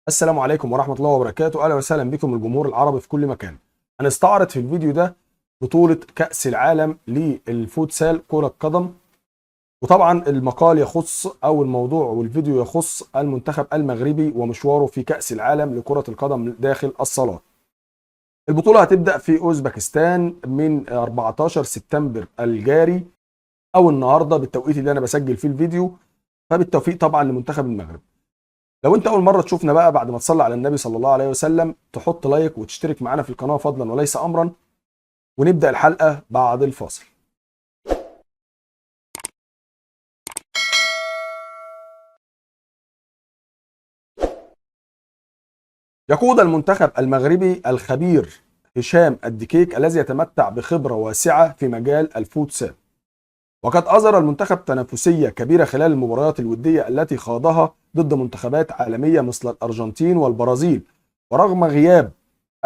السلام عليكم ورحمة الله وبركاته. أهلا وسهلا بكم الجمهور العربي في كل مكان. هنستعرض في الفيديو ده بطولة كأس العالم للفوتسال كرة قدم، وطبعا المقال يخص أو الموضوع والفيديو يخص المنتخب المغربي ومشواره في كأس العالم لكرة القدم داخل الصالات. البطولة هتبدأ في أوزبكستان من 14 سبتمبر الجاري أو النهاردة بالتوقيت اللي أنا بسجل فيه الفيديو، فبالتوفيق طبعا لمنتخب المغرب. لو انت اول مره تشوفنا بقى، بعد ما تصلي على النبي صلى الله عليه وسلم تحط لايك وتشترك معانا في القناه فضلا وليس امرا، ونبدا الحلقه بعد الفاصل. يقود المنتخب المغربي الخبير هشام الدكيك الذي يتمتع بخبره واسعه في مجال الفوتسال، وقد أظهر المنتخب تنافسية كبيرة خلال المباريات الودية التي خاضها ضد منتخبات عالمية مثل الأرجنتين والبرازيل. ورغم غياب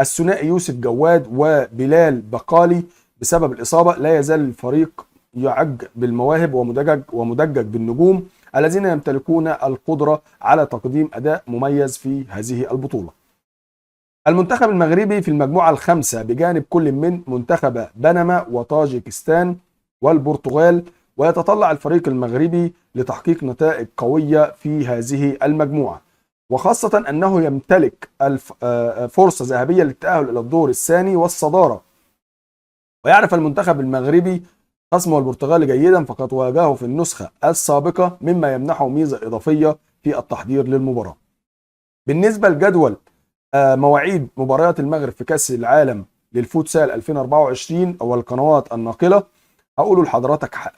الثنائي يوسف جواد وبلال بقالي بسبب الإصابة، لا يزال الفريق يعج بالمواهب ومدجج بالنجوم الذين يمتلكون القدرة على تقديم أداء مميز في هذه البطولة. المنتخب المغربي في المجموعة الخامسة بجانب كل من منتخب بنما وطاجيكستان والبرتغال، ويتطلع الفريق المغربي لتحقيق نتائج قوية في هذه المجموعة، وخاصة أنه يمتلك فرصة ذهبية للتأهل إلى الدور الثاني والصدارة. ويعرف المنتخب المغربي خصمه البرتغال جيدا، فقد واجهه في النسخة السابقة، مما يمنحه ميزة إضافية في التحضير للمباراة. بالنسبة لجدول مواعيد مباريات المغرب في كأس العالم للفوتسال 2024 والقنوات الناقلة، هقوله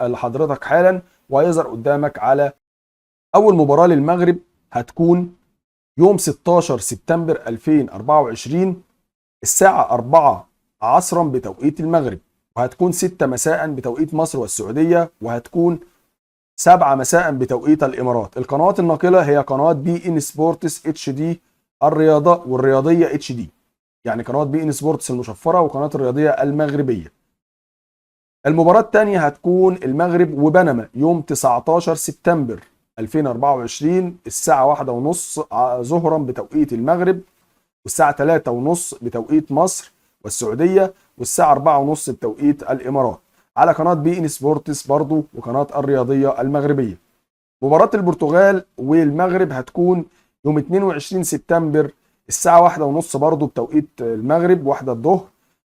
لحضرتك حالا وهيظهر قدامك. على أول مباراة للمغرب هتكون يوم 16 سبتمبر 2024 الساعة 4 عصرا بتوقيت المغرب، وهتكون 6 مساء بتوقيت مصر والسعودية، وهتكون 7 مساء بتوقيت الإمارات. القنوات الناقلة هي قنوات بي إن سبورتس اتش دي الرياضة والرياضية اتش دي، يعني قنوات بي إن سبورتس المشفرة وقناة الرياضية المغربية. المباراة الثانية هتكون المغرب وبنما يوم 19 سبتمبر 2024 الساعة 1:30 ظهرا بتوقيت المغرب، والساعة 3:30 بتوقيت مصر والسعودية، والساعة 4:30 بتوقيت الإمارات، على قناة بي إن سبورتس برضو وقناة الرياضية المغربية. مباراة البرتغال والمغرب هتكون يوم 22 سبتمبر الساعة 1:30 برضو بتوقيت المغرب 1 الظهر،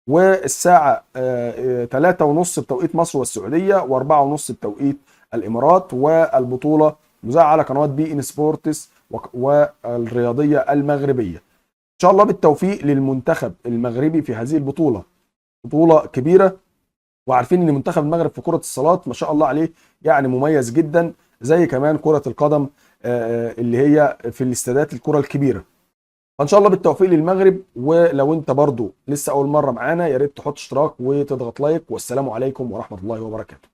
والساعة 3:30 بتوقيت مصر والسعودية، و4:30 بتوقيت الإمارات. والبطولة مذاعة على قنوات بي إن سبورتس والرياضية المغربية. إن شاء الله بالتوفيق للمنتخب المغربي في هذه البطولة، بطولة كبيرة، وعارفين ان منتخب المغرب في كرة الصالات ما شاء الله عليه يعني مميز جدا، زي كمان كرة القدم اللي هي في الاستادات الكرة الكبيرة. فان شاء الله بالتوفيق للمغرب. ولو انت برضو لسه اول مرة معانا، يا ريت تحط اشتراك وتضغط لايك، والسلام عليكم ورحمة الله وبركاته.